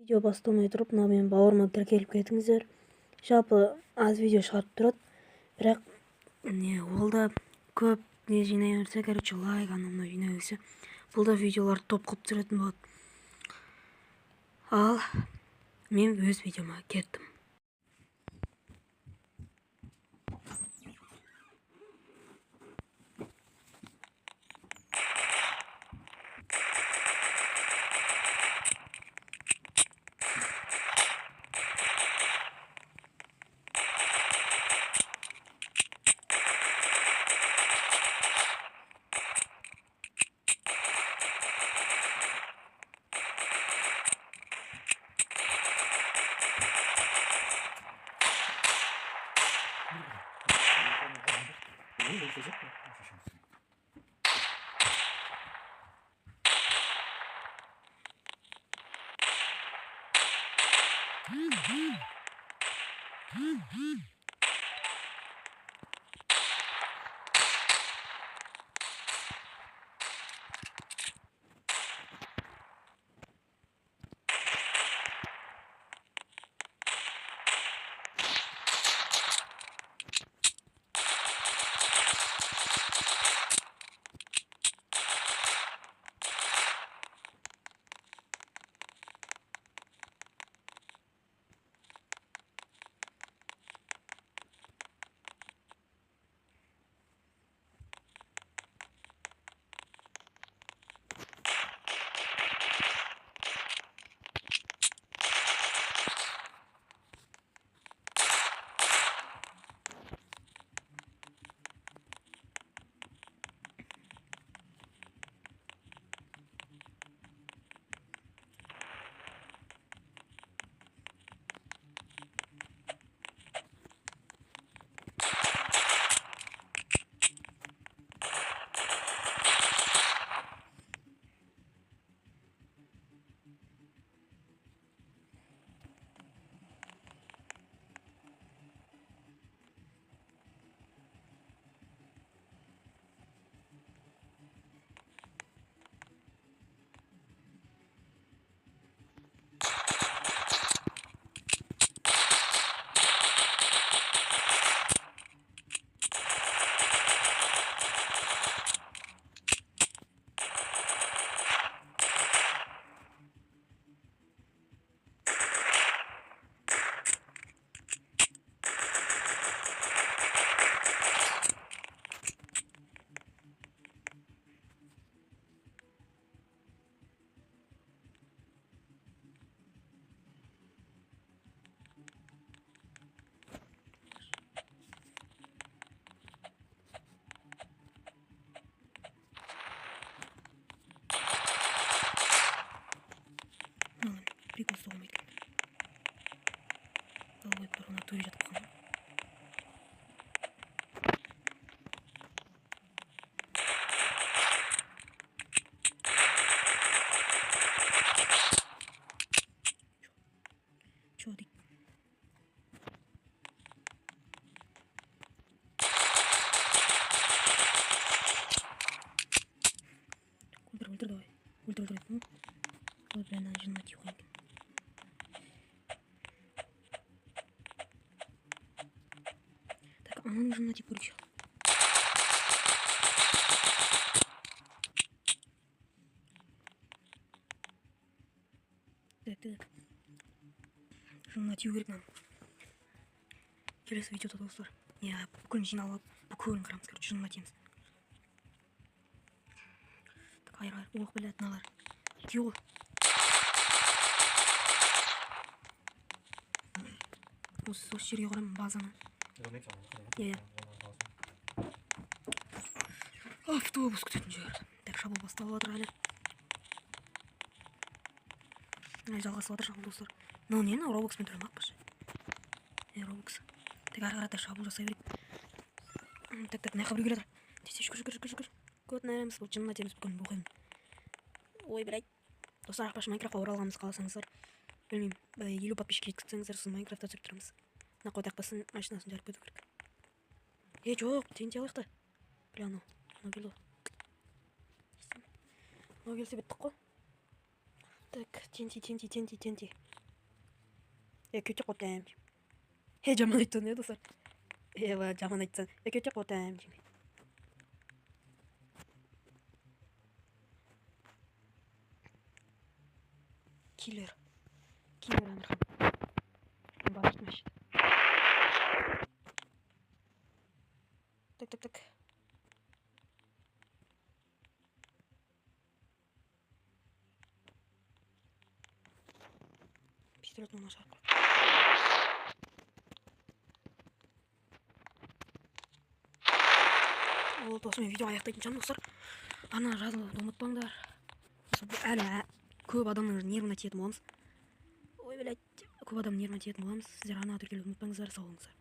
видео бастамай тұрып, мына менің бауырыма тіркеліп кетіңіздер. Жалпы аз видео шығарып тұрады, бірақ ол да көп не жинай берсе, короче, лайк анау жинай берсе, бұл да видеоларды топ қылып түсіретін болады. Ал мен өз видеома кеттім. Прикол соғылмайды. Далбайып тұр, ана төре жатып қалған. Чё дейік? Өлтір давай. Өлтір. Ой, блин, надо жена тихонько. Так, она нужна на типа рычаг. Так. Жена тию керек нам. Келесі видеода достар. Бүкілін жиналып, бүкілін қырамыз, короче, жена тиеміз. Так, айыр. Оқ білет, налар. Екеу ғой. Осы жерге қарам базаны. Автобус күтетін жер. Так, шабуыл басталып жатыр әлі. Жалғасып жатыр шабуыл достар. Но нені Robloxпен төлемақпыз. Roblox. Так, ары қарата шабуыл жасай берейік. Так, мына жаққа біреу келе жатыр. Тез жүгір. Көт нәреміз, бұл жынына теміз бүкілін бұқайын. Ой, блядь. Достар, ақпашы Майнкрафтқа оралғанымыз қаласаңыздар. Білмеймін, 50 подписчик жеткізсеңіздер, сіз Майнкрафтта түсіріп тұрамыз. Мына қойдақ басын машинасын жарып кету керек. Жоқ, тенте алайық та. Бля, анау келді ғой. Анау келсе беттік қой. Так, тенти. Көте қотайым. Жаман айтты не достар? Жаман айтты. Көте қотайым деймін. Киллер Амирхан. Барышты мәші. Так. Пистолетный нож арқылы. Ол осымен видео аяқтайтын шығармын достар. Ана жазылуды ұмытпаңдар. Әлі көп адамның нервына тиетін боламыз. Ой, блядь, көп адамның нервына тиетін боламыз. Сіздер ана тіркелуді ұмытпаңыздар, сау болыңыздар.